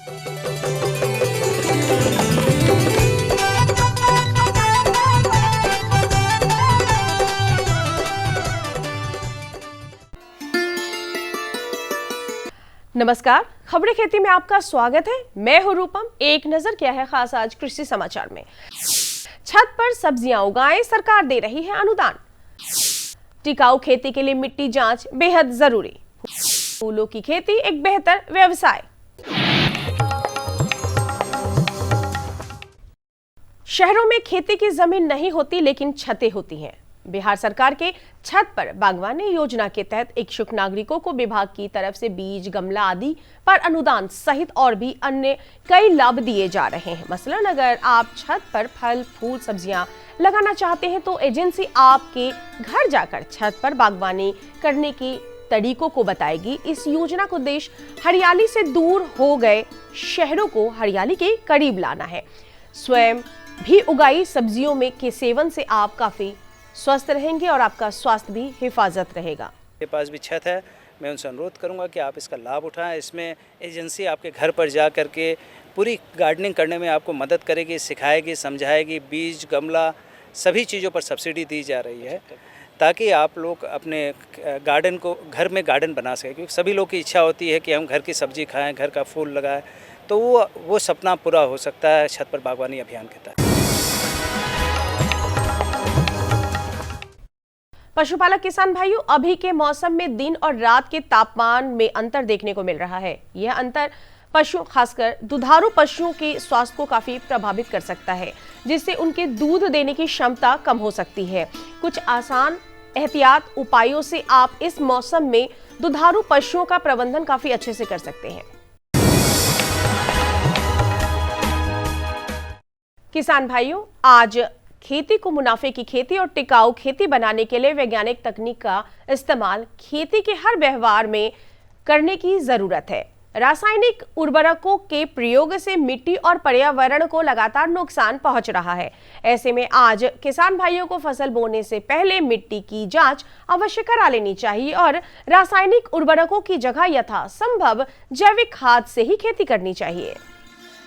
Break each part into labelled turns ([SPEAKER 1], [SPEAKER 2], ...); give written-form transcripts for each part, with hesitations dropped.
[SPEAKER 1] नमस्कार, खबरें खेती में आपका स्वागत है। मैं हूं रूपम। एक नजर क्या है खास आज कृषि समाचार में। छत पर सब्जियां उगाएं, सरकार दे रही है अनुदान। टिकाऊ खेती के लिए मिट्टी जांच बेहद जरूरी। फूलों की खेती एक बेहतर व्यवसाय। शहरों में खेती की जमीन नहीं होती लेकिन छतें होती हैं। बिहार सरकार के छत पर बागवानी योजना के तहत इच्छुक नागरिकों को विभाग की तरफ से बीज, गमला आदि पर अनुदान सहित और भी अन्य कई लाभ दिए जा रहे हैं। मसलन अगर आप छत पर फल, फूल, सब्जियां लगाना चाहते हैं तो एजेंसी आपके घर जाकर छत पर बागवानी करने के तरीकों को बताएगी। इस योजना का उद्देश्य हरियाली से दूर हो गए शहरों को हरियाली के करीब लाना है। स्वयं भी उगाई सब्जियों में के सेवन से आप काफी स्वस्थ रहेंगे और आपका स्वास्थ्य भी हिफाजत रहेगा।
[SPEAKER 2] मेरे पास भी छत है, मैं उनसे अनुरोध करूंगा कि आप इसका लाभ उठाएं। इसमें एजेंसी आपके घर पर जा करके पूरी गार्डनिंग करने में आपको मदद करेगी, सिखाएगी, समझाएगी। बीज, गमला सभी चीज़ों पर सब्सिडी दी जा रही है ताकि आप लोग अपने गार्डन को घर में गार्डन बना सकें। क्योंकि सभी लोग की इच्छा होती है कि हम घर की सब्जी खाएँ, घर का फूल लगाएं, तो वो सपना पूरा हो सकता है छत पर बागवानी अभियान के तहत।
[SPEAKER 1] पशुपालक किसान भाइयों, अभी के मौसम में दिन और रात के तापमान में अंतर देखने को मिल रहा है। यह अंतर पशु, खासकर दुधारू पशुओं के स्वास्थ्य को काफी प्रभावित कर सकता है, जिससे उनके दूध देने की क्षमता कम हो सकती है। कुछ आसान एहतियात उपायों से आप इस मौसम में दुधारू पशुओं का प्रबंधन काफी अच्छे से कर सकते हैं। किसान भाइयों, आज खेती को मुनाफे की खेती और टिकाऊ खेती बनाने के लिए वैज्ञानिक तकनीक का इस्तेमाल खेती के हर व्यवहार में करने की जरूरत है। रासायनिक उर्वरकों के प्रयोग से मिट्टी और पर्यावरण को लगातार नुकसान पहुंच रहा है। ऐसे में आज किसान भाइयों को फसल बोने से पहले मिट्टी की जांच अवश्य करा लेनी चाहिए और रासायनिक उर्वरकों की जगह यथासंभव जैविक खाद से ही खेती करनी चाहिए।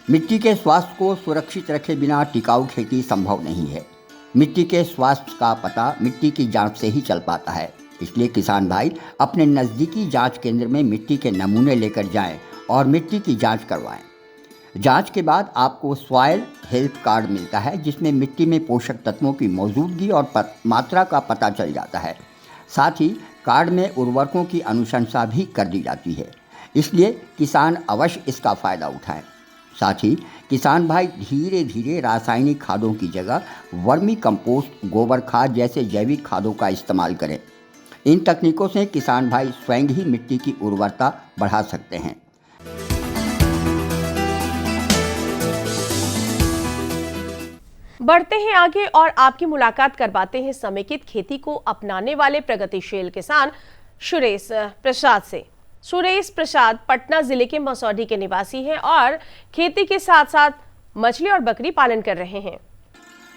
[SPEAKER 3] मिट्टी के स्वास्थ्य को सुरक्षित रखे बिना टिकाऊ खेती संभव नहीं है। मिट्टी के स्वास्थ्य का पता मिट्टी की जांच से ही चल पाता है। इसलिए किसान भाई अपने नज़दीकी जांच केंद्र में मिट्टी के नमूने लेकर जाएं और मिट्टी की जांच करवाएं। जांच के बाद आपको सॉइल हेल्थ कार्ड मिलता है, जिसमें मिट्टी में पोषक तत्वों की मौजूदगी और मात्रा का पता चल जाता है। साथ ही कार्ड में उर्वरकों की अनुशंसा भी कर दी जाती है। इसलिए किसान अवश्य इसका फ़ायदा उठाएं। साथ ही किसान भाई धीरे धीरे रासायनिक खादों की जगह वर्मी कंपोस्ट, गोबर खाद जैसे जैविक खादों का इस्तेमाल करें। इन तकनीकों से किसान भाई स्वयं ही मिट्टी की उर्वरता बढ़ा सकते हैं।
[SPEAKER 1] बढ़ते हैं आगे और आपकी मुलाकात करवाते हैं समेकित खेती को अपनाने वाले प्रगतिशील किसान सुरेश प्रसाद से। सुरेश प्रसाद पटना जिले के मसौढी के निवासी हैं और खेती के साथ साथ मछली और बकरी पालन कर रहे हैं।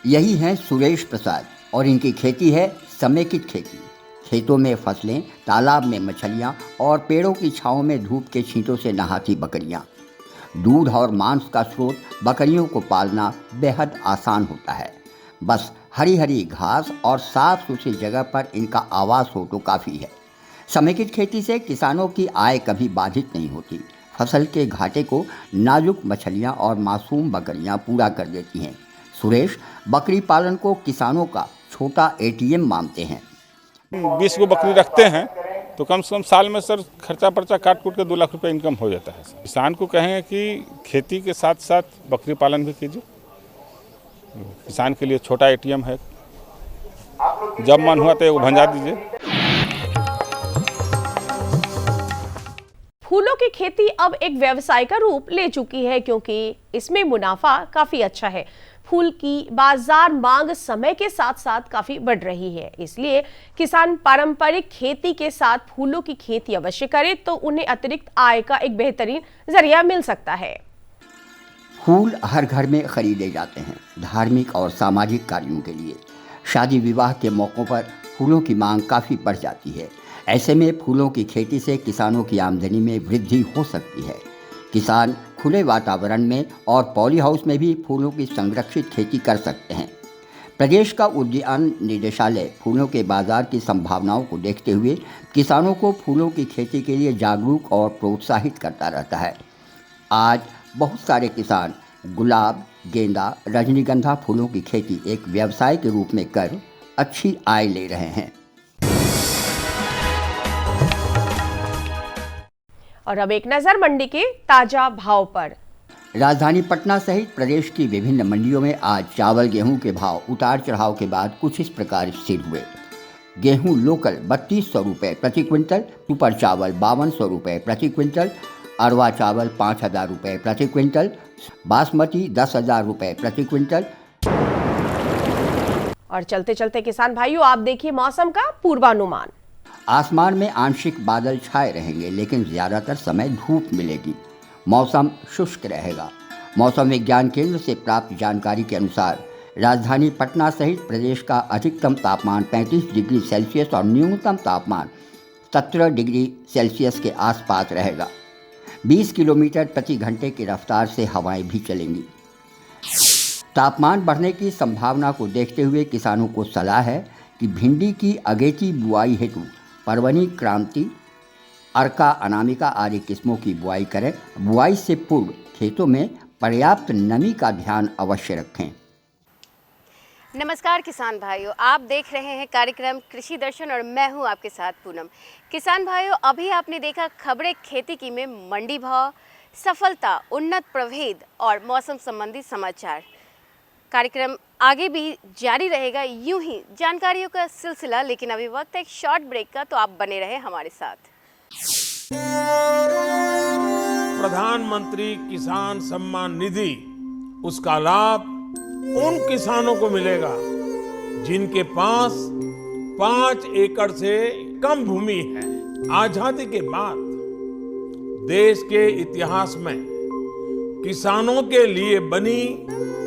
[SPEAKER 3] यही हैं सुरेश प्रसाद और इनकी खेती है समेकित खेती। खेतों में फसलें, तालाब में मछलियाँ और पेड़ों की छांव में धूप के छींटों से नहाती बकरियाँ। दूध और मांस का स्रोत बकरियों को पालना बेहद आसान होता है। बस हरी हरी घास और साफ सुथरी जगह पर इनका आवास हो तो काफ़ी है। समेकित खेती से किसानों की आय कभी बाधित नहीं होती। फसल के घाटे को नाजुक मछलियाँ और मासूम बकरियाँ पूरा कर देती हैं। सुरेश बकरी पालन को किसानों का छोटा ATM मानते हैं।
[SPEAKER 4] 20 को बकरी रखते हैं तो कम से कम साल में सर खर्चा पर्चा काट कूट के 2 लाख रुपए इनकम हो जाता है। किसान को कहेंगे कि खेती के साथ साथ बकरी पालन भी कीजिए। किसान के लिए छोटा ATM है, जब मन हुआ तो भंजा दीजिए।
[SPEAKER 1] फूलों की खेती अब एक व्यवसाय का रूप ले चुकी है क्योंकि इसमें मुनाफा काफी अच्छा है। फूल की बाजार मांग समय के साथ साथ काफी बढ़ रही है, इसलिए किसान पारंपरिक खेती के साथ फूलों की खेती अवश्य करें तो उन्हें अतिरिक्त आय का एक बेहतरीन जरिया मिल सकता है।
[SPEAKER 3] फूल हर घर में खरीदे जाते हैं धार्मिक और सामाजिक कार्यों के लिए। शादी विवाह के मौक़ों पर फूलों की मांग काफ़ी बढ़ जाती है। ऐसे में फूलों की खेती से किसानों की आमदनी में वृद्धि हो सकती है। किसान खुले वातावरण में और पॉली हाउस में भी फूलों की संरक्षित खेती कर सकते हैं। प्रदेश का उद्यान निदेशालय फूलों के बाजार की संभावनाओं को देखते हुए किसानों को फूलों की खेती के लिए जागरूक और प्रोत्साहित करता रहता है। आज बहुत सारे किसान गुलाब, गेंदा, रजनीगंधा फूलों की खेती एक व्यवसाय के रूप में कर अच्छी आय ले रहे हैं।
[SPEAKER 1] और अब एक नजर मंडी के ताजा भाव पर।
[SPEAKER 3] राजधानी पटना सहित प्रदेश की विभिन्न मंडियों में आज चावल गेहूं के भाव उतार चढ़ाव के बाद कुछ इस प्रकार स्थिर हुए। गेहूं लोकल 3200 रुपये प्रति क्विंटल, सुपर चावल 5200 रुपये प्रति क्विंटल, अरवा चावल 5000 रुपये प्रति क्विंटल, बासमती 10,000 रुपये प्रति क्विंटल।
[SPEAKER 1] और चलते चलते किसान भाइयों, आप देखिए मौसम का पूर्वानुमान।
[SPEAKER 3] आसमान में आंशिक बादल छाए रहेंगे, लेकिन ज़्यादातर समय धूप मिलेगी। मौसम शुष्क रहेगा। मौसम विज्ञान केंद्र से प्राप्त जानकारी के अनुसार राजधानी पटना सहित प्रदेश का अधिकतम तापमान 35 डिग्री सेल्सियस और न्यूनतम तापमान 17 डिग्री सेल्सियस के आसपास रहेगा। 20 किलोमीटर प्रति घंटे की रफ्तार से हवाएं भी चलेंगी। तापमान बढ़ने की संभावना को देखते हुए किसानों को सलाह है कि भिंडी की अगेती बुआई हेतु परवनी क्रांति, अर्का अनामिका आदि किस्मों की बुआई करें। बुआई से पूर्व खेतों में पर्याप्त नमी का ध्यान अवश्य रखें।
[SPEAKER 5] नमस्कार किसान भाइयों, आप देख रहे हैं कार्यक्रम कृषि दर्शन और मैं हूं आपके साथ पूनम। किसान भाइयों, अभी आपने देखा खबरें खेती की में मंडी भाव, सफलता, उन्नत प्रभेद और मौसम संबंधी समाचार। कार्यक्रम आगे भी जारी रहेगा, यूं ही जानकारियों का सिलसिला। लेकिन अभी वक्त है एक शॉर्ट ब्रेक का, तो आप बने रहे हमारे साथ।
[SPEAKER 6] प्रधानमंत्री किसान सम्मान निधि, उसका लाभ उन किसानों को मिलेगा जिनके पास 5 एकड़ से कम भूमि है। आजादी के बाद देश के इतिहास में किसानों के लिए बनी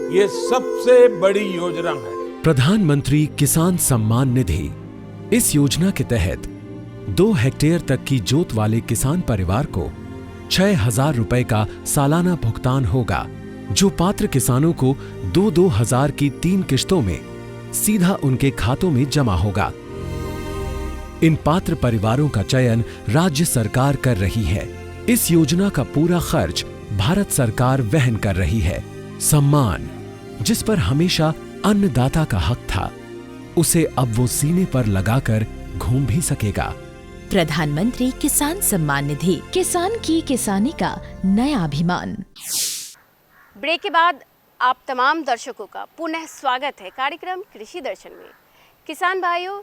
[SPEAKER 6] ये सबसे बड़ी योजना है।
[SPEAKER 7] प्रधानमंत्री किसान सम्मान निधि। इस योजना के तहत 2 हेक्टेयर तक की जोत वाले किसान परिवार को 6,000 रुपए का सालाना भुगतान होगा, जो पात्र किसानों को 2-2 हजार की 3 किश्तों में सीधा उनके खातों में जमा होगा। इन पात्र परिवारों का चयन राज्य सरकार कर रही है। इस योजना का पूरा खर्च भारत सरकार वहन कर रही है। सम्मान, जिस पर हमेशा अन्नदाता का हक था, उसे अब वो सीने पर लगाकर घूम भी सकेगा।
[SPEAKER 8] प्रधानमंत्री किसान सम्मान निधि, किसान की किसानी का नया अभिमान।
[SPEAKER 5] ब्रेक के बाद आप तमाम दर्शकों का पुनः स्वागत है कार्यक्रम कृषि दर्शन में। किसान भाइयों,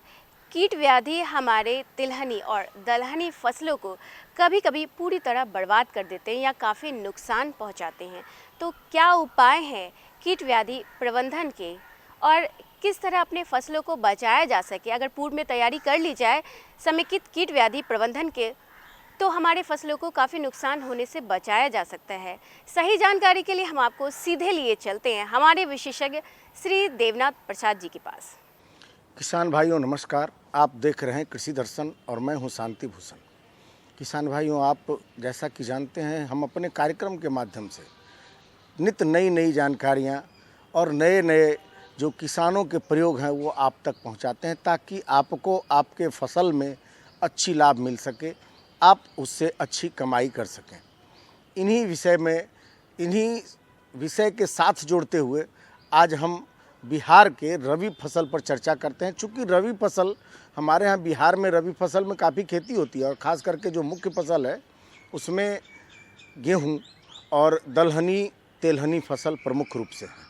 [SPEAKER 5] कीट व्याधि हमारे तिलहनी और दलहनी फसलों को कभी कभी पूरी तरह बर्बाद कर देते हैं या काफ़ी नुकसान पहुंचाते हैं। तो क्या उपाय हैं कीट व्याधि प्रबंधन के, और किस तरह अपने फसलों को बचाया जा सके? अगर पूर्व में तैयारी कर ली जाए समेकित कीट व्याधि प्रबंधन के, तो हमारे फसलों को काफ़ी नुकसान होने से बचाया जा सकता है। सही जानकारी के लिए हम आपको सीधे लिए चलते हैं हमारे विशेषज्ञ श्री देवनाथ प्रसाद जी के पास।
[SPEAKER 9] किसान भाइयों नमस्कार, आप देख रहे हैं कृषि दर्शन और मैं हूं शांति भूषण। किसान भाइयों, आप जैसा कि जानते हैं, हम अपने कार्यक्रम के माध्यम से नित नई जानकारियां और नए जो किसानों के प्रयोग हैं वो आप तक पहुंचाते हैं, ताकि आपको आपके फसल में अच्छी लाभ मिल सके, आप उससे अच्छी कमाई कर सकें। इन्हीं विषय के साथ जोड़ते हुए आज हम बिहार के रबी फसल पर चर्चा करते हैं। चूँकि रबी फसल हमारे यहाँ बिहार में रबी फसल में काफ़ी खेती होती है और ख़ास करके जो मुख्य फसल है उसमें गेहूँ और दलहनी तेलहनी फसल प्रमुख रूप से है।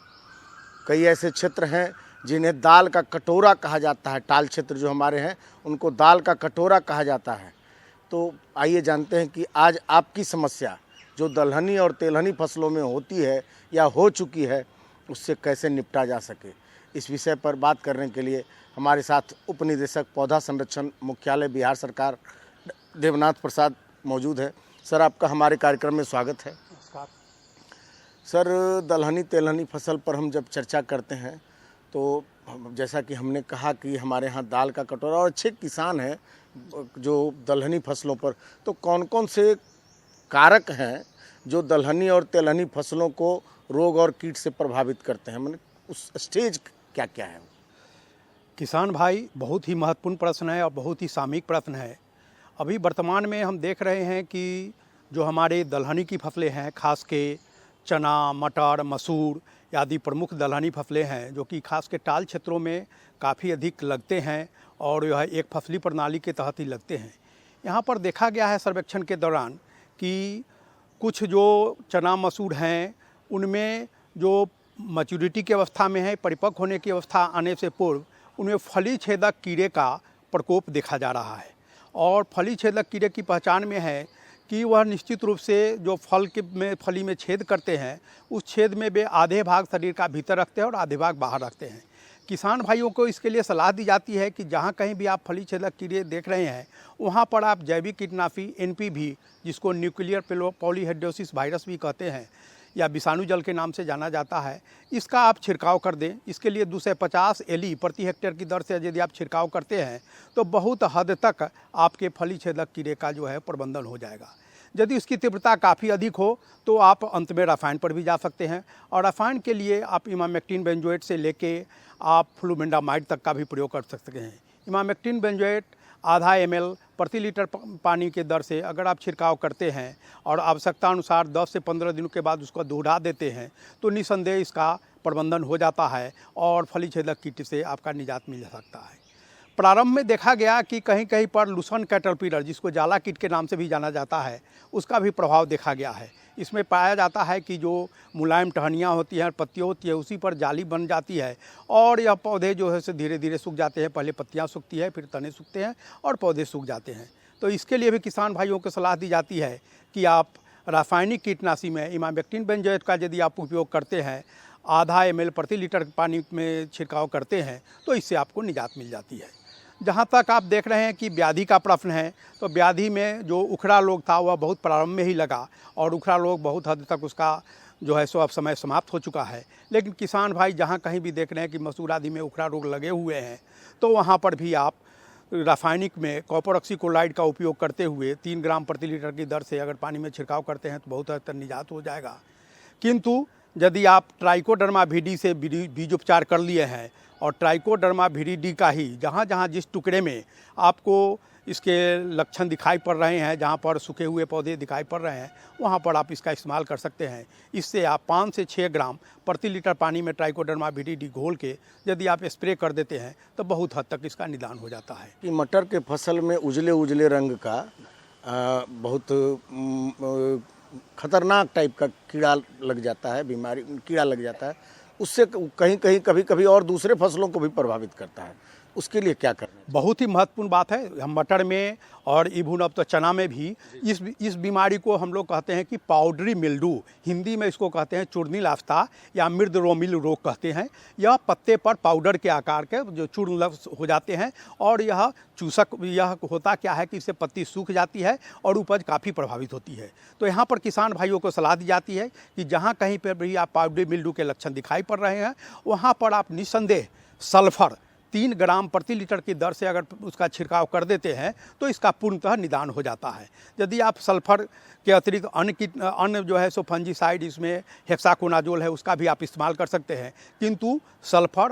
[SPEAKER 9] कई ऐसे क्षेत्र हैं जिन्हें दाल का कटोरा कहा जाता है। टाल क्षेत्र जो हमारे हैं उनको दाल का कटोरा कहा जाता है। तो आइए जानते हैं कि आज आपकी समस्या जो दलहनी और तेलहनी फसलों में होती है या हो चुकी है, उससे कैसे निपटा जा सके। इस विषय पर बात करने के लिए हमारे साथ उप निदेशक पौधा संरक्षण मुख्यालय बिहार सरकार देवनाथ प्रसाद मौजूद है। सर, आपका हमारे कार्यक्रम में स्वागत है। सर, दलहनी तेलहनी फसल पर हम जब चर्चा करते हैं तो जैसा कि हमने कहा कि हमारे यहाँ दाल का कटोरा और अच्छे किसान हैं जो दलहनी फसलों पर, तो कौन कौन से कारक हैं जो दलहनी और तेलहनी फसलों को रोग और कीट से प्रभावित करते हैं, मैंने उस स्टेज क्या क्या है?
[SPEAKER 10] किसान भाई, बहुत ही महत्वपूर्ण प्रश्न है और बहुत ही सामयिक प्रश्न है। अभी वर्तमान में हम देख रहे हैं कि जो हमारे दलहनी की फसलें हैं, खास के चना, मटर, मसूर आदि प्रमुख दलहनी फसलें हैं, जो कि खास के टाल क्षेत्रों में काफ़ी अधिक लगते हैं और यह एक फसली प्रणाली के तहत ही लगते हैं। यहाँ पर देखा गया है सर्वेक्षण के दौरान कि कुछ जो चना मसूर हैं उनमें जो मैच्योरिटी की अवस्था में है, परिपक्व होने की अवस्था आने से पूर्व, उनमें फली छेदक कीड़े का प्रकोप देखा जा रहा है। और फली छेदक कीड़े की पहचान में है कि वह निश्चित रूप से जो फली में छेद करते हैं, उस छेद में वे आधे भाग शरीर का भीतर रखते हैं और आधे भाग बाहर रखते हैं। किसान भाइयों को इसके लिए सलाह दी जाती है कि जहाँ कहीं भी आप फली छेदक कीड़े देख रहे हैं, वहाँ पर आप जैविक कीटनाशी NPV, जिसको न्यूक्लियर पॉलीहेड्रोसिस वायरस भी कहते हैं या विषाणु जल के नाम से जाना जाता है, इसका आप छिड़काव कर दें। इसके लिए 250 LE प्रति हेक्टेयर की दर से यदि आप छिड़काव करते हैं तो बहुत हद तक आपके फली छेदक कीड़े का जो है प्रबंधन हो जाएगा। यदि उसकी तीव्रता काफ़ी अधिक हो तो आप अंत में रसायन पर भी जा सकते हैं, और रसायन के लिए आप इमामेक्टिन बेंजोएट से लेके आप फ्लूमेंडामाइड तक का भी प्रयोग कर सकते हैं। इमामेक्टिन बेंजोएट आधा ml प्रति लीटर पानी के दर से अगर आप छिड़काव करते हैं और आवश्यकता अनुसार 10 से 15 दिनों के बाद उसको दोहरा देते हैं तो निसंदेह इसका प्रबंधन हो जाता है और फली छेदक कीट से आपका निजात मिल सकता है। प्रारंभ में देखा गया कि कहीं कहीं पर लूसन कैटरपिलर, जिसको जाला कीट के नाम से भी जाना जाता है, उसका भी प्रभाव देखा गया है। इसमें पाया जाता है कि जो मुलायम टहनियाँ होती हैं, पत्तियाँ होती है, उसी पर जाली बन जाती है और यह पौधे जो है से धीरे धीरे सूख जाते हैं। पहले पत्तियाँ सूखती है, फिर तने सूखते हैं और पौधे सूख जाते हैं। तो इसके लिए भी किसान भाइयों को सलाह दी जाती है कि आप रासायनिक कीटनाशी में इमामेक्टिन बेंजोएट का यदि आप उपयोग करते हैं, आधा ml प्रति लीटर पानी में छिड़काव करते हैं, तो इससे आपको निजात मिल जाती है। जहाँ तक आप देख रहे हैं कि व्याधि का प्रश्न है, तो व्याधि में जो उखड़ा रोग था वह बहुत प्रारंभ में ही लगा और उखड़ा रोग बहुत हद तक उसका जो है सो अब समय समाप्त हो चुका है। लेकिन किसान भाई जहाँ कहीं भी देख रहे हैं कि मसूर आदि में उखड़ा रोग लगे हुए हैं, तो वहाँ पर भी आप रासायनिक में कॉपर ऑक्सीक्लोराइड का उपयोग करते हुए 3 ग्राम प्रति लीटर की दर से अगर पानी में छिड़काव करते हैं तो बहुत हद तक निजात हो जाएगा। किंतु यदि आप ट्राइकोडर्मा वीडी से बीज उपचार कर लिए हैं और ट्राइकोडर्मा वीडी का ही जहाँ जहाँ जिस टुकड़े में आपको इसके लक्षण दिखाई पड़ रहे हैं, जहाँ पर सूखे हुए पौधे दिखाई पड़ रहे हैं, वहाँ पर आप इसका इस्तेमाल कर सकते हैं। इससे आप 5 से 6 ग्राम प्रति लीटर पानी में ट्राइकोडर्मा वीडी घोल के यदि आप स्प्रे कर देते हैं तो बहुत हद तक इसका निदान हो जाता है।
[SPEAKER 9] कि मटर के फसल में उजले उजले रंग का बहुत खतरनाक टाइप का कीड़ा लग जाता है, कीड़ा लग जाता है, उससे कहीं कहीं कभी कभी और दूसरे फसलों को भी प्रभावित करता है। उसके लिए क्या करना है?
[SPEAKER 10] बहुत ही महत्वपूर्ण बात है। हम मटर में और इवन अब तो चना में भी इस बीमारी को हम लोग कहते हैं कि पाउडरी मिल्डू, हिंदी में इसको कहते हैं चूर्णी लाफ्ता या मृद रोमिल रोग कहते हैं। यह पत्ते पर पाउडर के आकार के जो चूर्ण हो जाते हैं और यह चूसक, यह होता क्या है कि इससे पत्ती सूख जाती है और उपज काफ़ी प्रभावित होती है। तो यहाँ पर किसान भाइयों को सलाह दी जाती है कि जहाँ कहीं पर भी आप पाउडरी मिल्डू के लक्षण दिखाई पड़ रहे हैं, वहाँ पर आप निस्संदेह सल्फर 3 ग्राम प्रति लीटर की दर से अगर उसका छिड़काव कर देते हैं तो इसका पूर्णतः निदान हो जाता है। यदि आप सल्फर के अतिरिक्त अन्य जो है सो फंजीसाइड, इसमें हेक्साकोनाजोल है, उसका भी आप इस्तेमाल कर सकते हैं। किंतु सल्फर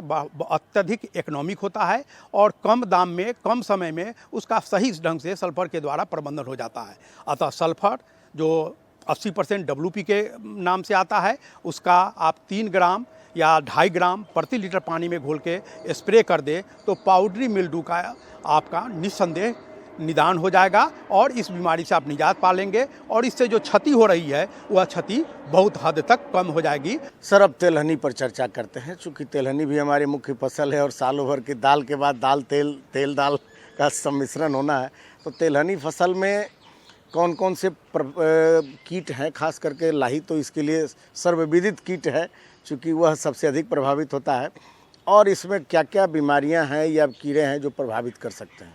[SPEAKER 10] अत्यधिक इकोनॉमिक होता है और कम दाम में कम समय में उसका सही ढंग से सल्फर के द्वारा प्रबंधन हो जाता है। अतः सल्फर जो 80% WP के नाम से आता है, उसका आप 3 ग्राम या 2.5 ग्राम प्रति लीटर पानी में घोल के स्प्रे कर दे तो पाउडरी मिल्डू का आपका निस्संदेह निदान हो जाएगा और इस बीमारी से आप निजात पा लेंगे और इससे जो क्षति हो रही है वह क्षति बहुत हद तक कम हो जाएगी।
[SPEAKER 9] सर, अब तेलहनी पर चर्चा करते हैं। चूँकि तेलहनी भी हमारी मुख्य फसल है और सालों भर की दाल के बाद दाल तेल दाल का सम्मिश्रण होना है, तो तेलहनी फसल में कौन कौन से कीट हैं? खास करके लाही तो इसके लिए सर्वविदित कीट है, चूँकि वह सबसे अधिक प्रभावित होता है, और इसमें क्या क्या बीमारियां हैं या कीड़े हैं जो प्रभावित कर सकते हैं?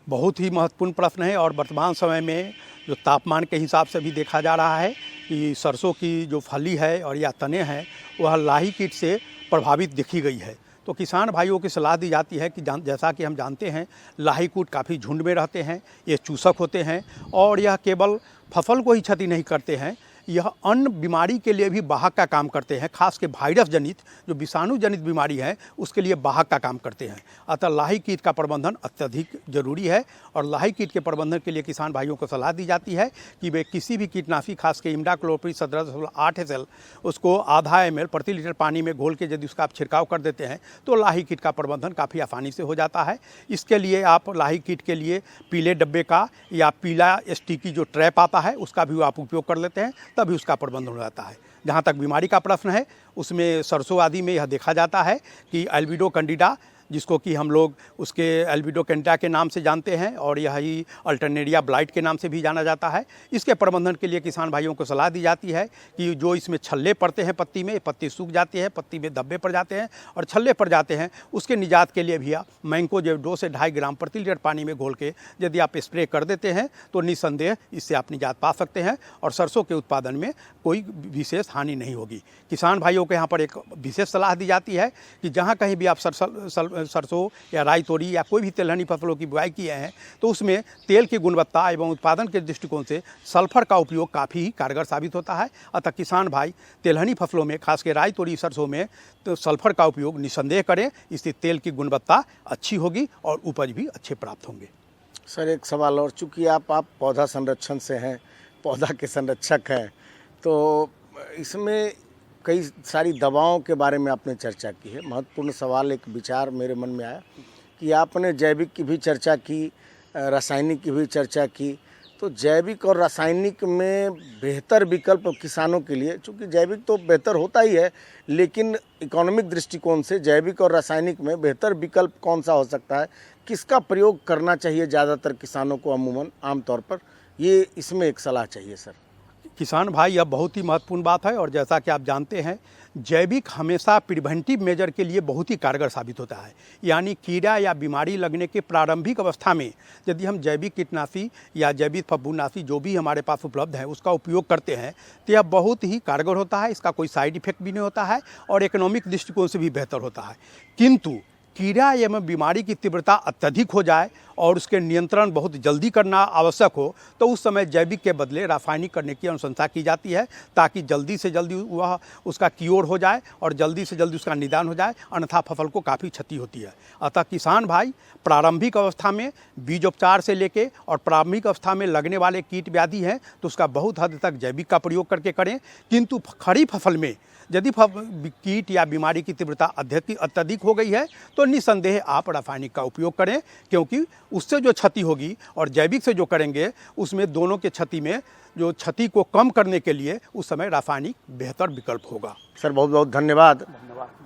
[SPEAKER 10] बहुत ही महत्वपूर्ण प्रश्न है और वर्तमान समय में जो तापमान के हिसाब से भी देखा जा रहा है कि सरसों की जो फली है और या तने हैं वह लाही कीट से प्रभावित देखी गई है। तो किसान भाइयों की सलाह दी जाती है कि जैसा कि हम जानते हैं लाही कीट काफ़ी झुंड में रहते हैं, ये चूसक होते हैं और यह केवल फसल को ही क्षति नहीं करते हैं, यह अन्य बीमारी के लिए भी वाहक का काम करते हैं। खास के वायरस जनित जो विषाणु जनित बीमारी है उसके लिए वाहक का काम करते हैं। अतः लाही कीट का प्रबंधन अत्यधिक जरूरी है और लाही कीट के प्रबंधन के लिए किसान भाइयों को सलाह दी जाती है कि वे किसी भी कीटनाशी खास के इमिडाक्लोपीड 17.8 SL उसको आधा ml प्रति लीटर पानी में घोल के यदि उसका आप छिड़काव कर देते हैं तो लाही कीट का प्रबंधन काफ़ी आसानी से हो जाता है। इसके लिए आप लाही कीट के लिए पीले डब्बे का या पीला स्टिकी जो ट्रैप आता है उसका भी आप उपयोग कर लेते हैं, तभी उसका प्रबंधन हो जाता है। जहाँ तक बीमारी का प्रश्न है उसमें सरसों आदि में यह देखा जाता है कि एल्बिडो कैंडिडा, जिसको कि हम लोग उसके एल्बिडो कैंडिडा के नाम से जानते हैं और यही अल्टरनेरिया ब्लाइट के नाम से भी जाना जाता है। इसके प्रबंधन के लिए किसान भाइयों को सलाह दी जाती है कि जो इसमें छल्ले पड़ते हैं पत्ती में, पत्ती सूख जाती है, पत्ती में धब्बे पड़ जाते हैं और छल्ले पड़ जाते हैं, उसके निजात के लिए भी मैंकोजेब 2 से 2.5 ग्राम प्रति लीटर पानी में घोल के यदि आप स्प्रे कर देते हैं तो निस्संदेह इससे आप निजात पा सकते हैं और सरसों के उत्पादन में कोई विशेष हानि नहीं होगी। किसान भाइयों को यहाँ पर एक विशेष सलाह दी जाती है कि जहाँ कहीं भी आप सरसों या राई तोरी या कोई भी तिलहनी फसलों की बुआई किए हैं तो उसमें तेल की गुणवत्ता एवं उत्पादन के दृष्टिकोण से सल्फर का उपयोग काफ़ी कारगर साबित होता है। अतः किसान भाई तिलहनी फसलों में खास के राई तोरी सरसों में तो सल्फर का उपयोग निस्संदेह करें, इससे तेल की गुणवत्ता अच्छी होगी और उपज भी अच्छे प्राप्त होंगे।
[SPEAKER 9] सर एक सवाल और, चूँकि आप पौधा संरक्षण से हैं, पौधा के संरक्षक हैं, तो इसमें कई सारी दवाओं के बारे में आपने चर्चा की है। महत्वपूर्ण सवाल, एक विचार मेरे मन में आया कि आपने जैविक की भी चर्चा की, रासायनिक की भी चर्चा की, तो जैविक और रासायनिक में बेहतर विकल्प किसानों के लिए, चूँकि जैविक तो बेहतर होता ही है लेकिन इकोनॉमिक दृष्टिकोण से जैविक और रासायनिक में बेहतर विकल्प कौन सा हो सकता है, किसका प्रयोग करना चाहिए ज़्यादातर किसानों को अमूमन आमतौर पर, ये इसमें एक सलाह चाहिए सर।
[SPEAKER 10] किसान भाई यह बहुत ही महत्वपूर्ण बात है और जैसा कि आप जानते हैं जैविक हमेशा प्रिवेंटिव मेजर के लिए बहुत ही कारगर साबित होता है। यानी कीड़ा या बीमारी लगने के प्रारंभिक अवस्था में यदि हम जैविक कीटनाशी या जैविक फफूंदनाशी जो भी हमारे पास उपलब्ध है उसका उपयोग करते हैं तो यह बहुत ही कारगर होता है। इसका कोई साइड इफेक्ट भी नहीं होता है और इकोनॉमिक दृष्टिकोण से भी बेहतर होता है। किंतु कीड़ा एवं बीमारी की तीव्रता अत्यधिक हो जाए और उसके नियंत्रण बहुत जल्दी करना आवश्यक हो तो उस समय जैविक के बदले रासायनिक करने की अनुशंसा की जाती है ताकि जल्दी से जल्दी वह उसका क्योर हो जाए और जल्दी से जल्दी उसका निदान हो जाए, अन्यथा फसल को काफ़ी क्षति होती है। अतः किसान भाई प्रारंभिक अवस्था में बीजोपचार से लेके और प्रारंभिक अवस्था में लगने वाले कीट व्याधि हैं तो उसका बहुत हद तक जैविक का प्रयोग करके करें। किंतु खड़ी फसल में यदि कीट या बीमारी की तीव्रता अत्यधिक हो गई है तो निस्संदेह आप रासायनिक का उपयोग करें, क्योंकि उससे जो क्षति होगी और जैविक से जो करेंगे उसमें दोनों के क्षति में जो क्षति को कम करने के लिए उस समय रासायनिक बेहतर विकल्प होगा।
[SPEAKER 9] सर बहुत बहुत धन्यवाद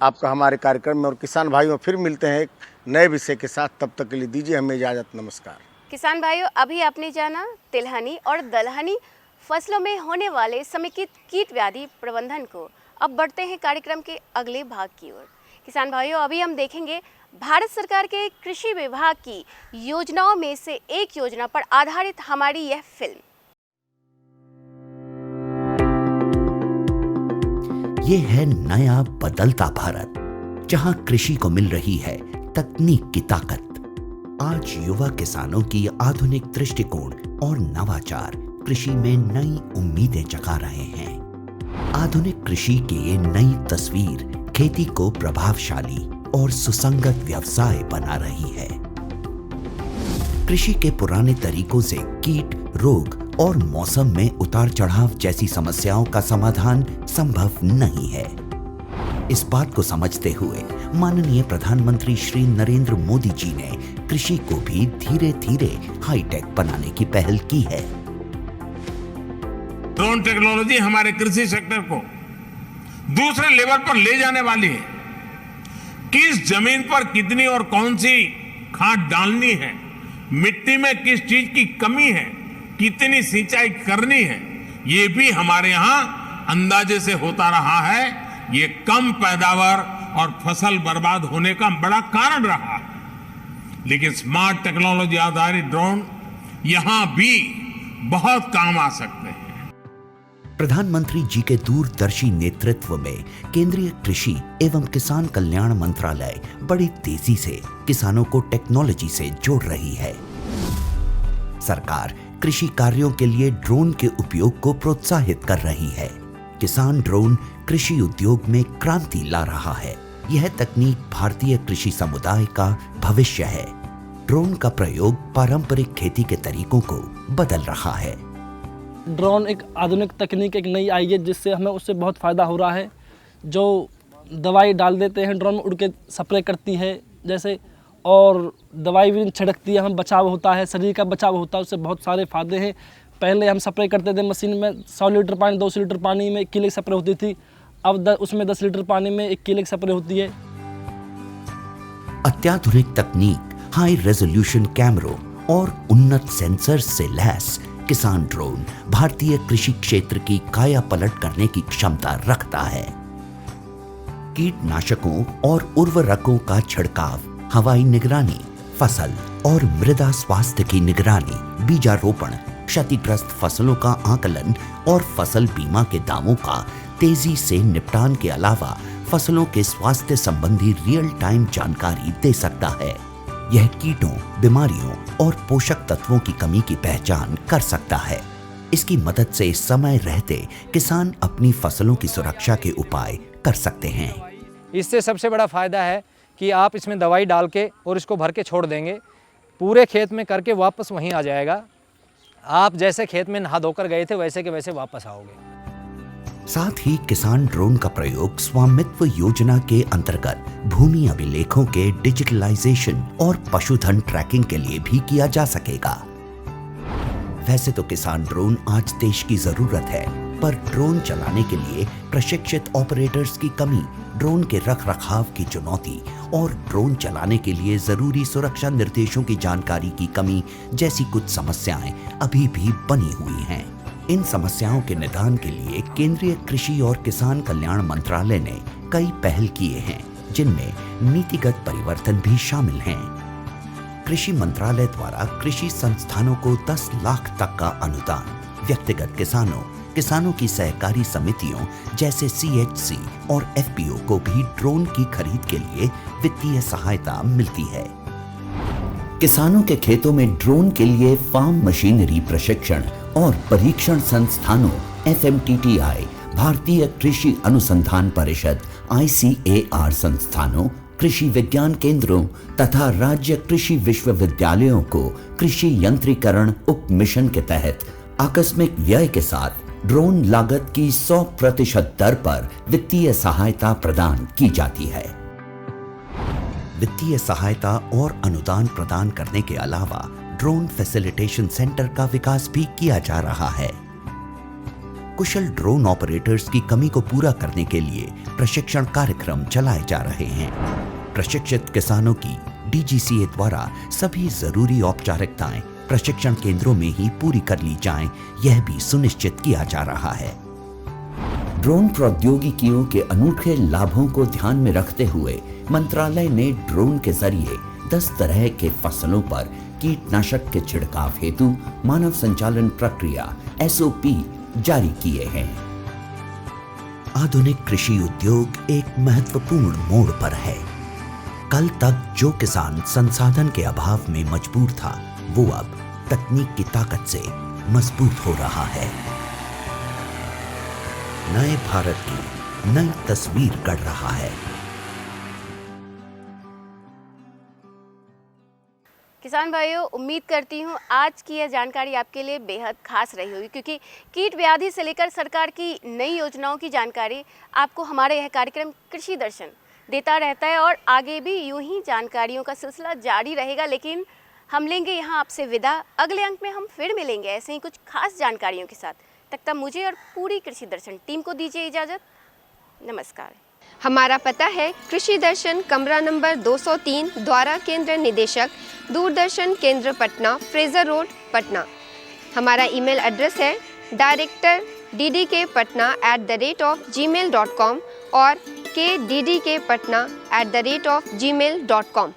[SPEAKER 9] आपका हमारे कार्यक्रम में, और किसान भाइयों फिर मिलते हैं एक नए विषय के साथ, तब तक के लिए दीजिए हमें इजाज़त, नमस्कार।
[SPEAKER 5] किसान भाइयों, अभी आपने जाना तिलहनी और दलहनी फसलों में होने वाले समेकित कीट व्याधि प्रबंधन को। अब बढ़ते हैं कार्यक्रम के अगले भाग की ओर। किसान भाइयों, अभी हम देखेंगे भारत सरकार के कृषि विभाग की योजनाओं में से एक योजना पर आधारित हमारी यह फिल्म।
[SPEAKER 11] ये है नया बदलता भारत, जहां कृषि को मिल रही है तकनीक की ताकत। आज युवा किसानों की आधुनिक दृष्टिकोण और नवाचार कृषि में नई उम्मीदें जगा रहे हैं। आधुनिक कृषि की ये नई तस्वीर खेती को प्रभावशाली और सुसंगत व्यवसाय बना रही है। कृषि के पुराने तरीकों से कीट, रोग और मौसम में उतार चढ़ाव जैसी समस्याओं का समाधान संभव नहीं है। इस बात को समझते हुए माननीय प्रधानमंत्री श्री नरेंद्र मोदी जी ने कृषि को भी धीरे धीरे हाईटेक बनाने की पहल की है।
[SPEAKER 6] ड्रोन टेक्नोलॉजी हमारे कृषि सेक्टर को दूसरे लेवल पर ले जाने वाली है। किस जमीन पर कितनी और कौन सी खाद डालनी है, मिट्टी में किस चीज की कमी है, कितनी सिंचाई करनी है, ये भी हमारे यहाँ अंदाजे से होता रहा है। ये कम पैदावार और फसल बर्बाद होने का बड़ा कारण रहा है। लेकिन स्मार्ट टेक्नोलॉजी आधारित ड्रोन यहां भी बहुत काम आ सकते हैं।
[SPEAKER 11] प्रधानमंत्री जी के दूरदर्शी नेतृत्व में केंद्रीय कृषि एवं किसान कल्याण मंत्रालय बड़ी तेजी से किसानों को टेक्नोलॉजी से जोड़ रही है। सरकार कृषि कार्यों के लिए ड्रोन के उपयोग को प्रोत्साहित कर रही है। किसान ड्रोन कृषि उद्योग में क्रांति ला रहा है। यह तकनीक भारतीय कृषि समुदाय का भविष्य है। ड्रोन का प्रयोग पारंपरिक खेती के तरीकों को बदल रहा है।
[SPEAKER 12] ड्रोन एक आधुनिक तकनीक एक नई आई है, जिससे हमें उससे बहुत फ़ायदा हो रहा है। जो दवाई डाल देते हैं, ड्रोन में उड़ के स्प्रे करती है जैसे, और दवाई भी छिड़कती है, हम बचाव होता है, शरीर का बचाव होता है, उससे बहुत सारे फ़ायदे हैं। पहले हम स्प्रे करते थे मशीन में 100 लीटर पानी 200 लीटर पानी में 1 किलो स्प्रे होती थी, अब उसमें 10 लीटर पानी में 1 किलो स्प्रे होती है।
[SPEAKER 11] अत्याधुनिक तकनीक, हाई रेजोल्यूशन कैमरों और उन्नत सेंसर से लैस किसान ड्रोन भारतीय कृषि क्षेत्र की काया पलट करने की क्षमता रखता है। कीटनाशकों और उर्वरकों का छिड़काव, हवाई निगरानी, फसल और मृदा स्वास्थ्य की निगरानी, बीजारोपण, क्षतिग्रस्त फसलों का आकलन और फसल बीमा के दावों का तेजी से निपटान के अलावा फसलों के स्वास्थ्य संबंधी रियल टाइम जानकारी दे सकता है। यह कीटों, बीमारियों और पोषक तत्वों की कमी की पहचान कर सकता है। इसकी मदद से समय रहते किसान अपनी फसलों की सुरक्षा के उपाय कर सकते हैं।
[SPEAKER 13] इससे सबसे बड़ा फायदा है कि आप इसमें दवाई डाल के और इसको भर के छोड़ देंगे, पूरे खेत में करके वापस वहीं आ जाएगा। आप जैसे खेत में नहा धोकर गए थे वैसे के वैसे वापस आओगे।
[SPEAKER 11] साथ ही किसान ड्रोन का प्रयोग स्वामित्व योजना के अंतर्गत भूमि अभिलेखों के डिजिटलाइजेशन और पशुधन ट्रैकिंग के लिए भी किया जा सकेगा। वैसे तो किसान ड्रोन आज देश की जरूरत है, पर ड्रोन चलाने के लिए प्रशिक्षित ऑपरेटर्स की कमी, ड्रोन के रखरखाव की चुनौती और ड्रोन चलाने के लिए जरूरी सुरक्षा निर्देशों की जानकारी की कमी जैसी कुछ समस्याएं अभी भी बनी हुई हैं। इन समस्याओं के निदान के लिए केंद्रीय कृषि और किसान कल्याण मंत्रालय ने कई पहल किए हैं, जिनमें नीतिगत परिवर्तन भी शामिल हैं। कृषि मंत्रालय द्वारा कृषि संस्थानों को 10 लाख तक का अनुदान, व्यक्तिगत किसानों की सहकारी समितियों जैसे CHC और FPO को भी ड्रोन की खरीद के लिए वित्तीय सहायता मिलती है। किसानों के खेतों में ड्रोन के लिए फार्म मशीनरी प्रशिक्षण और परीक्षण संस्थानों FMTTI, भारतीय कृषि अनुसंधान परिषद ICAR संस्थानों, कृषि विज्ञान केंद्रों तथा राज्य कृषि विश्वविद्यालयों को कृषि यंत्रीकरण उप मिशन के तहत आकस्मिक व्यय के साथ ड्रोन लागत की 100% दर पर वित्तीय सहायता प्रदान की जाती है। वित्तीय सहायता और अनुदान प्रदान करने के अलावा ड्रोन फैसिलिटेशन सेंटर का विकास भी किया जा रहा है। कुशल ड्रोन ऑपरेटर्स की कमी को पूरा करने के लिए प्रशिक्षण कार्यक्रम चलाए जा रहे हैं। प्रशिक्षित किसानों की DGCA द्वारा सभी जरूरी औपचारिकताएं प्रशिक्षण केंद्रों में ही पूरी कर ली जाएं, यह भी सुनिश्चित किया जा रहा है। ड्रोन प्रौद्योगिकियों के अनूठे लाभों को ध्यान में रखते हुए मंत्रालय ने ड्रोन के जरिए 10 तरह के फसलों पर कीटनाशक के छिड़काव हेतु मानव संचालन प्रक्रिया SOP जारी किए हैं। आधुनिक कृषि उद्योग एक महत्वपूर्ण मोड़ पर है। कल तक जो किसान संसाधन के अभाव में मजबूर था, वो अब तकनीक की ताकत से मजबूत हो रहा है। नए भारत की नई तस्वीर गढ़ रहा है।
[SPEAKER 5] किसान भाइयों, उम्मीद करती हूँ आज की यह जानकारी आपके लिए बेहद खास रही होगी, क्योंकि कीट व्याधि से लेकर सरकार की नई योजनाओं की जानकारी आपको हमारा यह कार्यक्रम कृषि दर्शन देता रहता है और आगे भी यूं ही जानकारियों का सिलसिला जारी रहेगा। लेकिन हम लेंगे यहाँ आपसे विदा। अगले अंक में हम फिर मिलेंगे ऐसे ही कुछ खास जानकारियों के साथ। तब तक मुझे और पूरी कृषि दर्शन टीम को दीजिए इजाज़त। नमस्कार।
[SPEAKER 14] हमारा पता है कृषि दर्शन, कमरा नंबर 203, द्वारा केंद्र निदेशक, दूरदर्शन केंद्र पटना, फ्रेजर रोड, पटना। हमारा ईमेल एड्रेस है director@ddkpatna@gmail.com और kddkpatna@gmail.com।